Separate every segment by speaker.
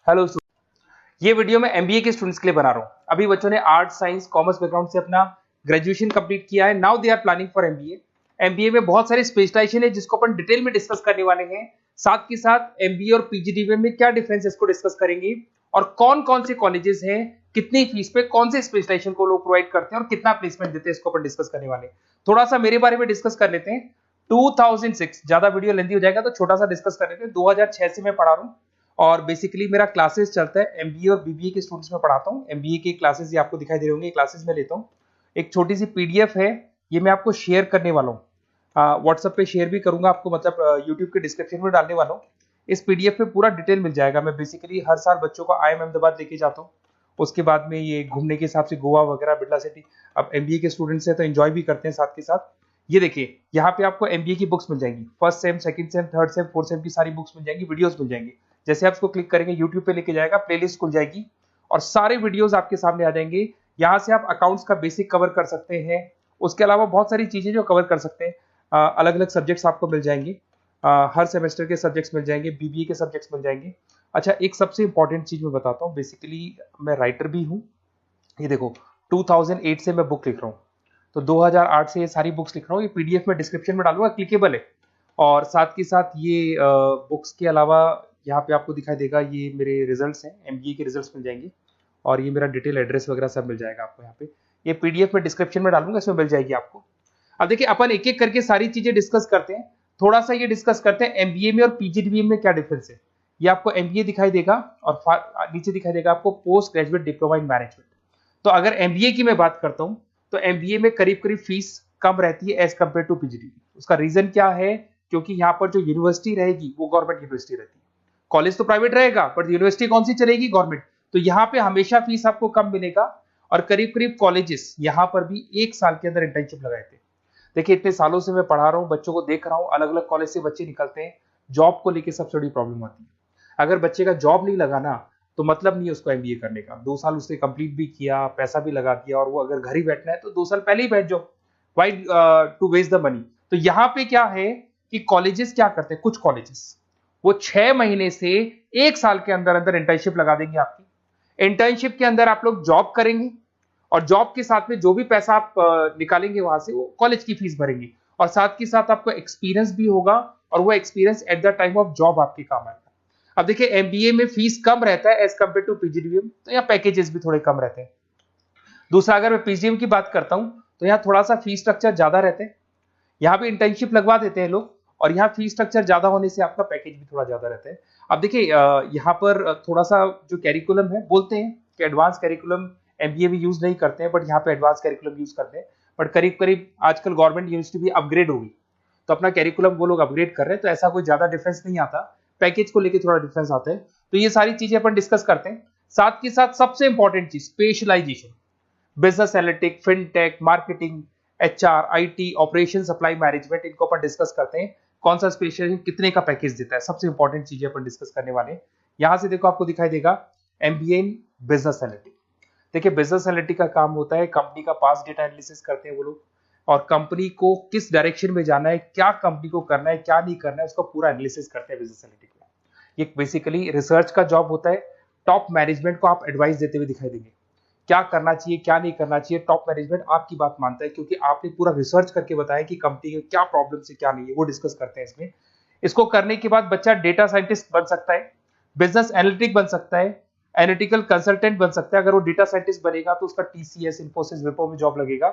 Speaker 1: Hello, ये video मैं MBA के स्टूडेंट्स के लिए बना रहा हूँ। अभी बच्चों ने आर्ट साइंस कॉमर्स बैकग्राउंड से अपना ग्रेजुएशन कंप्लीट किया है। Now they are planning for MBA. MBA में बहुत सारे स्पेशलाइजेशन है जिसको अपन डिटेल में डिस्कस करने वाले हैं। साथ के साथ एमबीए और पीजीडीएम में क्या डिफरेंस है इसको डिस्कस करेंगे और कौन कौन से कॉलेजेस हैं, कितनी फीस पे कौन से स्पेशलाइजेशन को लोग प्रोवाइड करते हैं और कितना प्लेसमेंट देते हैं, इसको अपन डिस्कस करने वाले हैं। थोड़ा सा मेरे बारे में डिस्कस कर लेते हैं। 2006, ज्यादा वीडियो लेंथी हो जाएगा तो छोटा सा डिस्कस कर लेते हैं। 2006 से मैं पढ़ा रहा हूँ और बेसिकली मेरा क्लासेस चलता है एमबीए और बीबीए के स्टूडेंट्स में पढ़ाता हूँ। एमबीए के क्लासेस ये आपको दिखाई दे रहे होंगे, क्लासेस में लेता हूँ। एक छोटी सी पीडीएफ है, ये मैं आपको शेयर करने वाला हूँ, व्हाट्सएप पे शेयर भी करूंगा आपको, मतलब यूट्यूब के डिस्क्रिप्शन में डालने वाला हूँ। इस पीडीएफ पे पूरा डिटेल मिल जाएगा। मैं बेसिकली हर साल बच्चों को IIM अहमदाबाद लेके जाता हूँ। उसके बाद में ये घूमने के हिसाब से गोवा वगैरह, बिरला सिटी। अब एमबीए के स्टूडेंट्स हैं तो एंजॉय भी करते हैं साथ के साथ। ये देखिए, यहाँ पे आपको एमबीए की बुक्स मिल जाएंगी, first sem, second same, third same, fourth same की सारी बुक्स मिल जाएंगी, वीडियोस मिल जाएंगी। जैसे आप इसको क्लिक करेंगे यूट्यूब पे लेके जाएगा, प्लेलिस्ट खुल जाएगी और सारे वीडियोस आपके सामने आ जाएंगे। यहाँ से आप अकाउंट्स का बेसिक कवर कर सकते हैं। उसके अलावा बहुत सारी चीजें जो कवर कर सकते हैं, अलग अलग सब्जेक्ट्स आपको मिल जाएंगे, हर सेमेस्टर के सब्जेक्ट्स मिल जाएंगे, बीबीए के सब्जेक्ट्स मिल जाएंगे। अच्छा, एक सबसे इंपॉर्टेंट चीज मैं बताता हूँ, बेसिकली मैं राइटर भी हूँ। ये देखो, 2008 से मैं बुक लिख रहा हूँ, तो 2008 से ये सारी बुक्स लिख रहा हूँ। ये पीडीएफ में डिस्क्रिप्शन में डालूंगा, क्लिकेबल है। और साथ के साथ ये बुक्स के अलावा यहाँ पे आपको दिखाई देगा, ये मेरे रिजल्ट्स हैं, एमबीए के रिजल्ट्स मिल जाएंगे और ये मेरा डिटेल एड्रेस वगैरह सब मिल जाएगा आपको यहाँ पे। ये पीडीएफ में डिस्क्रिप्शन में डालूंगा, इसमें मिल जाएगी आपको। अब देखिए, अपन एक एक करके सारी चीजें डिस्कस करते हैं। थोड़ा सा ये डिस्कस करते हैं एमबीए में और पीजीडीएम में क्या डिफरेंस है। ये आपको एमबीए दिखाई देगा और नीचे दिखाई देगा आपको post graduate diploma in management. तो अगर एमबीए की मैं बात करता हूँ तो एमबीए में करीब करीब फीस कम रहती है एज कम्पेयर टू पीजीडीएम। उसका रीजन क्या है? क्योंकि यहाँ पर जो यूनिवर्सिटी रहेगी वो गवर्नमेंट यूनिवर्सिटी रहती है। कॉलेज तो प्राइवेट रहेगा बट यूनिवर्सिटी कौन सी चलेगी? गवर्नमेंट। तो यहाँ पे हमेशा फीस आपको कम मिलेगा। और करीब करीब कॉलेजेस यहाँ पर भी 1 साल के अंदर इंटर्नशिप लगाए थे। देखिए, इतने सालों से मैं पढ़ा रहा हूँ, बच्चों को देख रहा हूँ, अलग अलग कॉलेज से बच्चे निकलते हैं, जॉब को लेकर सबसे बड़ी प्रॉब्लम आती है। अगर बच्चे का जॉब नहीं लगाना तो मतलब नहीं है उसको एमबीए करने का। 2 साल उसने कंप्लीट भी किया, पैसा भी लगा दिया, और वो अगर घर ही बैठना है तो 2 साल पहले ही बैठ जाओ। Why to waste the money? तो यहाँ पे क्या है कि कॉलेजेस क्या करते हैं, कुछ कॉलेजेस वो 6 महीने से 1 साल के अंदर अंदर इंटर्नशिप लगा देंगे आपकी। इंटर्नशिप के अंदर आप लोग जॉब करेंगे और जॉब के साथ में जो भी पैसा आप निकालेंगे वहां से, वो कॉलेज की फीस भरेंगे और साथ के साथ आपको एक्सपीरियंस भी होगा और वो experience at the time of job आपके काम आएगा। अब देखिए, एमबीए में फीस कम रहता है एज कम्पेयर टू पीजीडीएम, तो यहाँ पैकेजेस भी थोड़े कम रहते हैं। दूसरा, अगर मैं पीजीडीएम की बात करता हूं तो यहाँ थोड़ा सा फीस स्ट्रक्चर ज्यादा रहते हैं। यहाँ पे इंटर्नशिप लगवा देते हैं लोग और यहाँ फीस स्ट्रक्चर ज्यादा होने से आपका पैकेज भी थोड़ा ज्यादा रहता है। अब देखिए, यहाँ पर थोड़ा सा जो कैरिकुलम है, बोलते हैं कि एडवांस कैरिकुलम एमबीए भी यूज नहीं करते हैं, बट यहाँ पे एडवांस कैरिकुलम यूज करते हैं। बट करीब करीब आजकल गवर्नमेंट यूनिवर्सिटी भी अपग्रेड होगी तो अपना कैरिकुलम वो लोग अपग्रेड कर रहे हैं, तो ऐसा कोई ज्यादा डिफरेंस नहीं आता। पैकेज को लेकर थोड़ा डिफरेंस आता है। तो ये सारी चीजें अपन डिस्कस करते हैं। साथ के साथ सबसे इंपॉर्टेंट चीज, specialisation, business analytic, fintech, marketing, HR, IT, operation, supply management, इनको अपन डिस्कस करते हैं। कौन सा स्पेशलाइजेशन कितने का पैकेज देता है, सबसे इंपॉर्टेंट चीजें अपन डिस्कस करने वाले हैं। यहां से देखो, आपको दिखाई देगा एमबीए इन बिजनेस एनालिटिक। देखिए, बिजनेस एनालिटिक का काम होता है, कंपनी का पास डेटा एनालिसिस करते हैं वो लोग, और कंपनी को किस डायरेक्शन में जाना है, क्या कंपनी को करना है, क्या नहीं करना है, उसका पूरा एनालिसिस करते हैं बिजनेस एनालिटिक में। ये बेसिकली रिसर्च का जॉब होता है। टॉप मैनेजमेंट को आप एडवाइस देते हुए दिखाई देंगे, क्या करना चाहिए, क्या नहीं करना चाहिए। टॉप मैनेजमेंट आपकी बात मानता है क्योंकि आपने पूरा रिसर्च करके बताया कि कंपनी के क्या प्रॉब्लम है, क्या नहीं है, वो डिस्कस करते हैं इसमें। इसको करने के बाद बच्चा डेटा साइंटिस्ट बन सकता है, बिजनेस एनालिटिक बन सकता है, एनालिटिकल कंसल्टेंट बन सकता है। अगर वो डेटा साइंटिस्ट बनेगा तो उसका टीसीएस, इन्फोसिस, विप्रो में जॉब लगेगा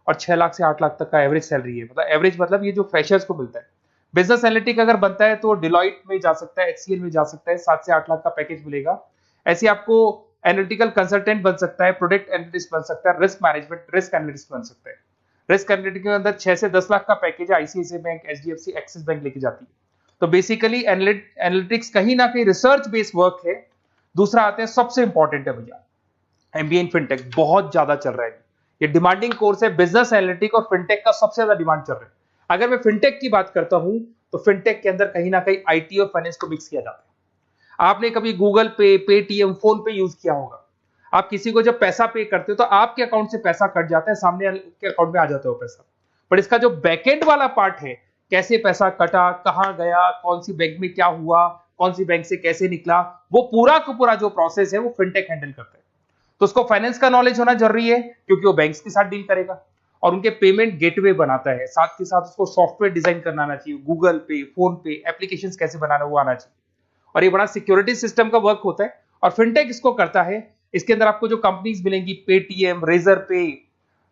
Speaker 1: और 6 लाख से 8 लाख तक का एवरेज सैलरी है। मतलब एवरेज मतलब ये जो फ्रेशर्स को मिलता है। बिजनेस एनालिटिक अगर बनता है तो डिलॉइट में जा सकता है, एचसीएल में जा सकता है, 7 से 8 लाख का पैकेज मिलेगा। ऐसे आपको एनालिटिकल कंसल्टेंट बन सकता है, प्रोडक्ट एनालिस्ट बन सकता है, रिस्क मैनेजमेंट, रिस्क एनालिस्ट बन सकता है। रिस्क एनालिटिक के अंदर 6 से 10 लाख का पैकेज है, ICICI bank, HDFC, axis bank लेके जाती है। तो बेसिकली एनालिटिक्स कहीं ना कहीं रिसर्च बेस्ड वर्क है। दूसरा आते हैं, सबसे इंपॉर्टेंट है भैया, एमबीए इन फिनटेक बहुत ज्यादा चल रहा है। ये डिमांडिंग कोर्स है। बिजनेस एनालिटिक और फिनटेक का सबसे ज्यादा डिमांड चल रहा है। अगर मैं फिनटेक की बात करता हूं तो फिनटेक के अंदर कहीं ना कहीं आईटी और फाइनेंस को मिक्स किया जाता है। आपने कभी गूगल पे, पेटीएम, फोन पे यूज किया होगा। आप किसी को जब पैसा पे करते हो तो आपके अकाउंट से पैसा कट जाता है, सामने के अकाउंट में आ जाता है वो पैसा। पर इसका जो बैकएंड वाला पार्ट है, कैसे पैसा कटा, कहां गया, कौन सी बैंक में क्या हुआ, कौन सी बैंक से कैसे निकला, वो पूरा का पूरा जो प्रोसेस है वो फिनटेक हैंडल करता है। तो उसको फाइनेंस का नॉलेज होना जरूरी है क्योंकि वो बैंक्स के साथ डील करेगा और उनके पेमेंट गेटवे बनाता है। साथ के साथ उसको सॉफ्टवेयर डिजाइन करना आना चाहिए, गूगल पे, फोन पे, एप्लीकेशन कैसे बनाना वो आना चाहिए। और ये बड़ा सिक्योरिटी सिस्टम का वर्क होता है और फिनटेक इसको करता है। इसके अंदर आपको जो कंपनीज मिलेंगी, पेटीएम, रेजर पे,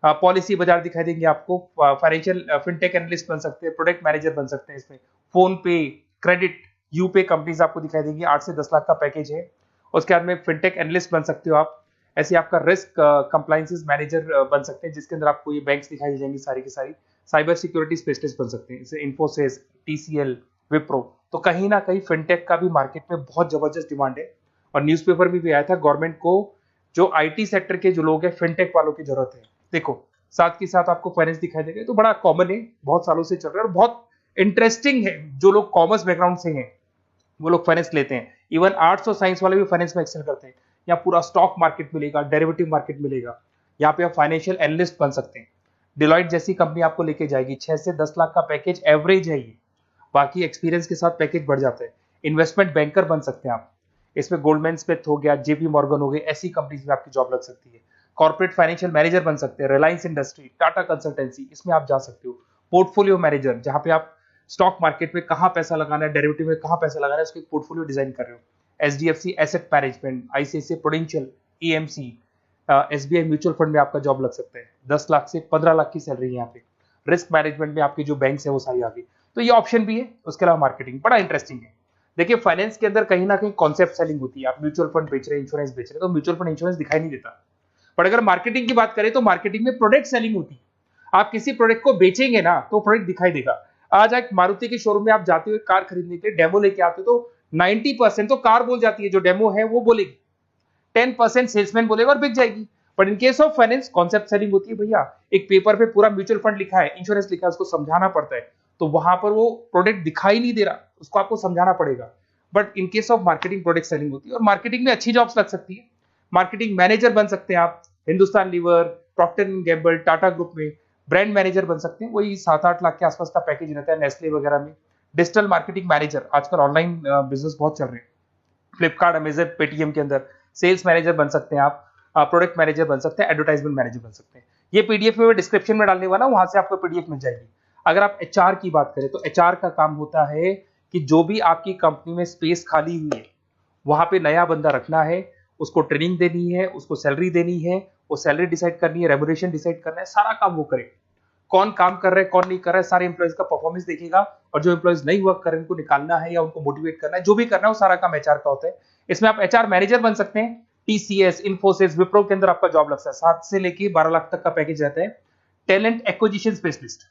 Speaker 1: पॉलिसी बाजार दिखाई देंगे आपको। फाइनेंशियल फिनटेक एनालिस्ट बन सकते हैं, प्रोडक्ट मैनेजर बन सकते हैं इसमें। फोन पे, क्रेडिट, यूपे कंपनीज आपको दिखाई देंगी। 8 से 10 लाख का पैकेज है। उसके बाद में फिनटेक एनालिस्ट बन सकते हो आप। ऐसे आपका रिस्क कंप्लायंसेस मैनेजर बन सकते हैं, जिसके अंदर आपको ये बैंक्स दिखाई दे जाएंगी सारी की सारी। साइबर सिक्योरिटी स्पेशलिस्ट बन सकते हैं, जैसे इन्फोसिस, टीसीएल, विप्रो। तो कहीं ना कहीं फिनटेक का भी मार्केट में बहुत जबरदस्त डिमांड है। और न्यूज़पेपर में भी आया था, गवर्नमेंट को जो आईटी सेक्टर के जो लोग हैं फिनटेक वालों की जरूरत है। देखो साथ के साथ आपको फाइनेंस दिखाई देगा, तो बड़ा कॉमन है, बहुत सालों से चल रहा है और बहुत इंटरेस्टिंग है। जो लोग कॉमर्स बैकग्राउंड से हैं वो लोग फाइनेंस लेते हैं। इवन आर्ट्स और साइंस वाले भी फाइनेंस में एक्सेल करते हैं। यहाँ पूरा स्टॉक मार्केट मिलेगा, डेरिवेटिव मार्केट मिलेगा। यहाँ पे आप फाइनेंशियल एनालिस्ट बन सकते हैं। डिलॉयट जैसी कंपनी आपको लेके जाएगी। 6 से 10 लाख का पैकेज एवरेज है ये, बाकी एक्सपीरियंस के साथ पैकेज बढ़ जाता है। इन्वेस्टमेंट बैंकर बन सकते हैं आप, इसमें गोल्डमैन स्मिथ हो गया, जेपी मॉर्गन हो गए, ऐसी कंपनीज में आपकी जॉब लग सकती है। कॉर्पोरेट फाइनेंशियल मैनेजर बन सकते हैं, रिलायंस इंडस्ट्री, टाटा कंसल्टेंसी, इसमें आप जा सकते हो। पोर्टफोलियो मैनेजर, जहां पे आप स्टॉक मार्केट में कहां पैसा लगाना है, डेरिवेटिव में कहां पैसा लगाना है, उसको एक पोर्टफोलियो डिजाइन कर रहे हो। HDFC asset management, ICICI prudential, AMC, SBI mutual fund में आपका जॉब लग सकता है। 10 लाख से 15 लाख की सैलरी है यहाँ पे। रिस्क मैनेजमेंट में आपकी जो बैंक्स है वो सारी आ गई। तो ये ऑप्शन भी है। उसके अलावा मार्केटिंग बड़ा इंटरेस्टिंग है। देखिए फाइनेंस के अंदर कहीं ना कहीं कॉन्सेप्ट सेलिंग होती है। आप म्यूचुअल फंड बेच रहे हैं, इंश्योरेंस बेच रहे हैं, तो म्यूचुअल फंड इंश्योरेंस दिखाई नहीं देता। पर अगर मार्केटिंग की बात करें तो मार्केटिंग में प्रोडक्ट सेलिंग होती है। आप किसी प्रोडक्ट को बेचेंगे ना तो प्रोडक्ट दिखाई देगा। आज एक मारुति के शोरूम में आप जाते हो कार खरीदने के लिए, डेमो लेके आते हो तो 90% तो कार बोल जाती है, जो डेमो है वो बोलेगी। 10% सेल्समैन बोलेगा और बिक जाएगी। But in case of finance concept selling होती है। भैया एक पेपर पे पूरा म्यूचुअल फंड लिखा है, इंश्योरेंस लिखा है, उसको समझाना पड़ता है। तो वहां पर वो प्रोडक्ट दिखाई नहीं दे रहा, उसको आपको समझाना पड़ेगा। But in case of marketing product selling होती है और मार्केटिंग में अच्छी जॉब्स लग सकती है। मार्केटिंग मैनेजर बन सकते हैं आप, Hindustan lever, Procter and Gamble, Tata group में ब्रांड मैनेजर बन सकते हैं। वही 7-8 लाख के आसपास का पैकेज रहता है, नेस्ले वगैरह में। डिजिटल मार्केटिंग मैनेजर, आजकल ऑनलाइन बिजनेस बहुत चल रहे हैं, फ्लिपकार्ट, अमेजन, पेटीएम के अंदर सेल्स मैनेजर बन सकते हैं आप। प्रोडक्ट मैनेजर बन सकते हैं, एडवर्टाइजमेंट मैनेजर बन सकते हैं। ये पीडीएफ में मैं डिस्क्रिप्शन में डालने वाला हूं, वहां से आपको पीडीएफ मिल जाएगी। अगर आप एचआर की बात करें तो एचआर का काम होता है कि जो भी आपकी कंपनी में स्पेस खाली हुई है वहां पे नया बंदा रखना है, उसको ट्रेनिंग देनी है, उसको सैलरी देनी है, वो सैलरी डिसाइड करनी है, रेम्यूनरेशन डिसाइड करना है, सारा काम वो करे। कौन काम कर रहा है, कौन नहीं कर रहा है, सारे एम्प्लॉयज का परफॉर्मेंस देखेगा। और जो एम्प्लॉयज नहीं वर्क कर रहे हैं उनको निकालना है या उनको मोटिवेट करना है, जो भी करना है वो सारा काम एचआर का होता है। इसमें आप एचआर मैनेजर बन सकते हैं। टीसीएस, इन्फोसिस, विप्रो के अंदर आपका जॉब लगता है। 7 से लेके 12 लाख तक का पैकेज रहता है। टैलेंट एक्विजिशन स्पेशलिस्ट,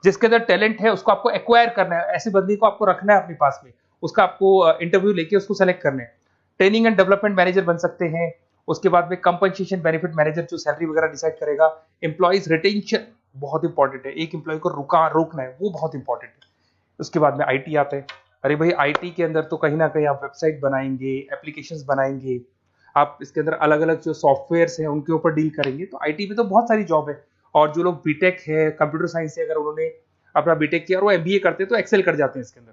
Speaker 1: जिसके अंदर टैलेंट है उसको आपको एक्वायर करना है, ऐसे बंदे को आपको रखना है अपने पास में, उसका आपको इंटरव्यू लेके उसको सेलेक्ट करना है। ट्रेनिंग एंड डेवलपमेंट मैनेजर बन सकते हैं। उसके बाद में कंपनसेशन बेनिफिट मैनेजर, जो सैलरी वगैरह डिसाइड करेगा। एम्प्लॉइज रिटेंशन बहुत इंपॉर्टेंट है, एक एम्प्लॉय को रोकना है, वो बहुत इंपॉर्टेंट है। उसके बाद में आईटी आता है। अरे भाई आईटी के अंदर तो कहीं ना कहीं आप वेबसाइट बनाएंगे, एप्लीकेशंस बनाएंगे, आप इसके अंदर अलग अलग जो सॉफ्टवेयर्स हैं उनके ऊपर डील करेंगे। तो आईटी में तो बहुत सारी जॉब है। और जो लोग बीटेक है, कंप्यूटर साइंस से अगर उन्होंने अपना बीटेक किया और वो एमबीए करते हैं तो एक्सेल कर जाते हैं इसके अंदर।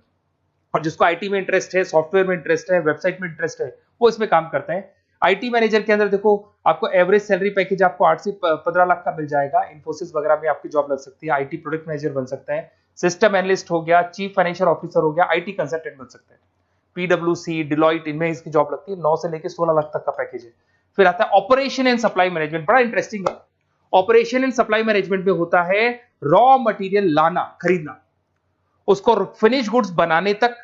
Speaker 1: और जिसको आईटी में इंटरेस्ट है, सॉफ्टवेयर में इंटरेस्ट है, वेबसाइट में इंटरेस्ट है, वो इसमें काम करते हैं। आईटी मैनेजर के अंदर देखो आपको एवरेज सैलरी पैकेज आपको 8 से 15 लाख का मिल जाएगा। इन्फोसिस वगैरह में आपकी जॉब लग सकती है। आईटी प्रोडक्ट मैनेजर बन सकता है, सिस्टम एनालिस्ट हो गया, चीफ फाइनेंशियल ऑफिसर हो गया, आईटी कंसल्टेंट बन सकते हैं। पीडब्ल्यूसी, डिलॉयट, इनमें इसकी जॉब लगती है। 9 से लेकर 16 लाख तक का पैकेज है। फिर आता है ऑपरेशन एंड सप्लाई मैनेजमेंट, बड़ा इंटरेस्टिंग है। ऑपरेशन एंड सप्लाई मैनेजमेंट में होता है रॉ मटेरियल लाना, खरीदना, उसको फिनिश गुड्स बनाने तक,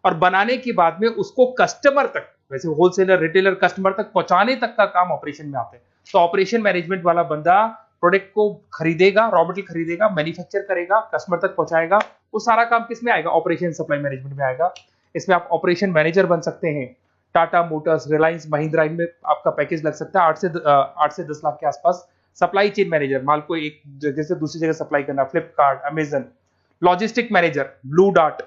Speaker 1: और बनाने के बाद में उसको कस्टमर तक, वैसे होलसेलर, रिटेलर, कस्टमर तक पहुंचाने तक का काम ऑपरेशन में आता है। तो ऑपरेशन मैनेजमेंट वाला बंदा प्रोडक्ट को खरीदेगा, रॉ मटेरियल खरीदेगा, मैन्युफैक्चर करेगा, कस्टमर तक पहुंचाएगा। वो सारा काम किस में आएगा? ऑपरेशन सप्लाई मैनेजमेंट में आएगा। इसमें आप ऑपरेशन मैनेजर बन सकते हैं। टाटा मोटर्स, रिलायंस, महिंद्रा, इनमें आपका पैकेज लग सकता है 8 से 10 लाख के आसपास। सप्लाई चेन मैनेजर, माल को एक जगह से दूसरी जगह सप्लाई करना, Flipkart, Amazon. Logistic manager, blue dart,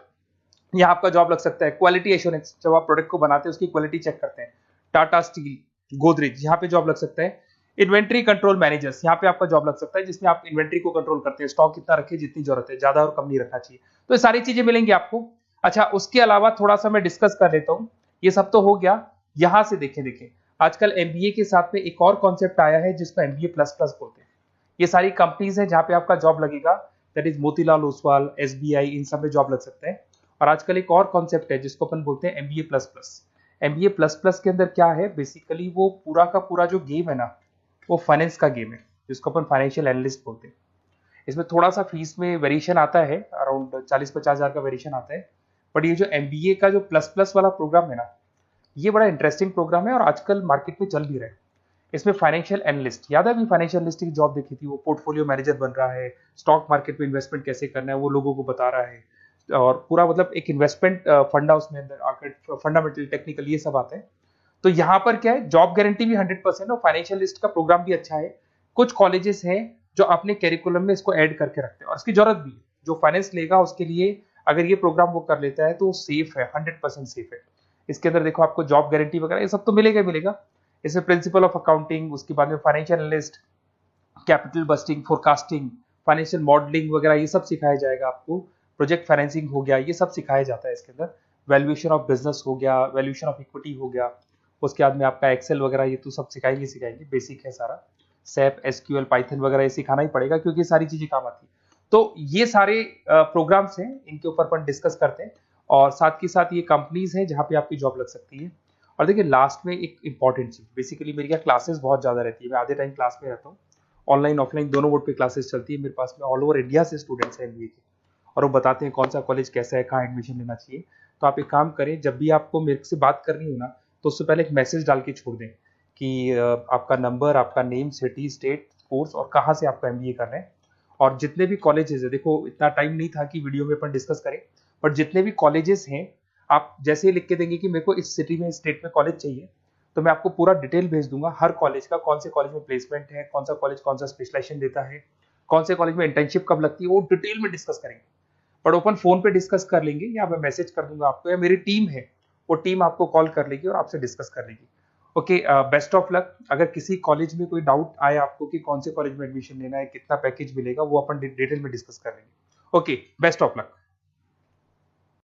Speaker 1: यहाँ आपका जॉब लग सकता है। क्वालिटी एश्योरेंस, जब आप प्रोडक्ट को बनाते हैं उसकी क्वालिटी चेक करते हैं। टाटा स्टील, गोदरेज, यहाँ पे जॉब लग सकता है। इन्वेंट्री कंट्रोल मैनेजर्स, यहाँ पे आपका जॉब लग सकता है, जिसमें आप इन्वेंट्री को कंट्रोल करते हैं, स्टॉक कितना रखे, जितनी जरूरत है, ज्यादा और कम नहीं रखना चाहिए। तो ये सारी चीजें मिलेंगी आपको। अच्छा, उसके अलावा थोड़ा सा मैं डिस्कस कर लेता हूँ। ये सब तो हो गया। यहाँ से देखें आजकल एमबीए के साथ में एक और कॉन्सेप्ट आया है जिसको एमबीए प्लस प्लस बोलते हैं। ये सारी कंपनीज हैं जहाँ पे आपका जॉब लगेगा, that is Motilal Oswal, SBI, इन सब में जॉब लग सकता है। और आजकल एक और कॉन्सेप्ट है जिसको अपन बोलते हैं MBA plus plus. MBA plus plus के अंदर क्या है, बेसिकली वो पूरा का पूरा जो गेम है ना, वो फाइनेंस का गेम है, जिसको अपन फाइनेंशियल एनालिस्ट बोलते हैं। इसमें थोड़ा सा फीस में वेरिएशन आता है, अराउंड 40-50 हज़ार का वेरिएशन आता है। बट ये जो एमबीए का जो प्लस प्लस वाला प्रोग्राम है ना, ये बड़ा इंटरेस्टिंग प्रोग्राम है और आजकल मार्केट में चल भी रहा है। इसमें फाइनेंशियल एनालिस्ट, याद है अभी फाइनेंशियल एनालिस्ट की जॉब देखी थी, वो पोर्टफोलियो मैनेजर बन रहा है, स्टॉक मार्केट में इन्वेस्टमेंट कैसे करना है वो लोगों को बता रहा है, और पूरा मतलब एक इन्वेस्टमेंट फंडा उसमें अंदर आकर फंडामेंटल टेक्निकल ये सब आता है। तो यहाँ पर क्या है, जॉब गारंटी भी 100% और फाइनेंशियल लिस्ट का प्रोग्राम भी अच्छा है। कुछ कॉलेजेस हैं जो अपने कैरिकुलम में इसको ऐड करके रखते हैं और इसकी जरूरत भी है। जो फाइनेंस लेगा उसके लिए अगर ये प्रोग्राम वो कर लेता है तो सेफ है, 100% सेफ है। इसके अंदर देखो आपको जॉब गारंटी वगैरह ये सब तो मिलेगा ही मिलेगा। इसमें प्रिंसिपल ऑफ अकाउंटिंग, उसके बाद में financial analyst, capital budgeting, forecasting, financial modelling वगैरह ये सब सिखाया जाएगा आपको। प्रोजेक्ट फाइनेंसिंग हो गया, ये सब सिखाया जाता है इसके अंदर। वैल्यूएशन ऑफ बिजनेस हो गया, वैल्यूएशन ऑफ इक्विटी हो गया। उसके बाद में आपका एक्सेल वगैरह ये तो सब सिखाएंगे, बेसिक है सारा। सैप, एसक्यूएल, पाइथन वगैरह ये सिखाना ही पड़ेगा क्योंकि ये सारी चीजें काम आती है। तो ये सारे प्रोग्राम्स हैं, इनके ऊपर अपन डिस्कस करते हैं। और साथ ही साथ ये कंपनीज हैं जहाँ पे आपकी जॉब लग सकती है। और देखिए लास्ट में एक इंपॉर्टेंट चीज, बेसिकली मेरी क्या क्लासेस बहुत ज्यादा रहती है, मैं आधे टाइम क्लास में रहता हूँ। ऑनलाइन ऑफलाइन दोनों मोड पे क्लासेस चलती है मेरे पास में। ऑल ओवर इंडिया से स्टूडेंट्स हैं एमबीए के, और वो बताते हैं कौन सा कॉलेज कैसा है, कहाँ एडमिशन लेना चाहिए। तो आप एक काम करें, जब भी आपको मेरे से बात करनी हो ना, तो उससे पहले एक मैसेज डाल के छोड़ दें कि आपका नंबर, आपका नेम, सिटी, स्टेट, कोर्स और कहाँ से आपका एमबीए कर रहे हैं। और जितने भी कॉलेजेस है, देखो इतना टाइम नहीं था कि वीडियो में अपन डिस्कस करें, बट जितने भी कॉलेजेस हैं आप जैसे ही लिख के देंगे कि मेरे को इस सिटी में, इस स्टेट में कॉलेज चाहिए, तो मैं आपको पूरा डिटेल भेज दूंगा हर कॉलेज का, कौन से कॉलेज में प्लेसमेंट है, कौन सा कॉलेज कौन सा स्पेशलाइजेशन देता है, कौन से कॉलेज में इंटर्नशिप कब लगती है, वो डिटेल में डिस्कस करेंगे। बट ओपन फोन पे डिस्कस कर लेंगे, या मैं मैसेज कर दूंगा आपको, या मेरी टीम है वो टीम आपको कॉल कर लेगी और आपसे डिस्कस कर लेगी। Okay, best of luck. अगर किसी कॉलेज में कोई डाउट आए आपको कि कौन से कॉलेज में एडमिशन लेना है, कितना पैकेज मिलेगा, वो अपन डिटेल में डिस्कस कर लेंगे। Okay, best of luck.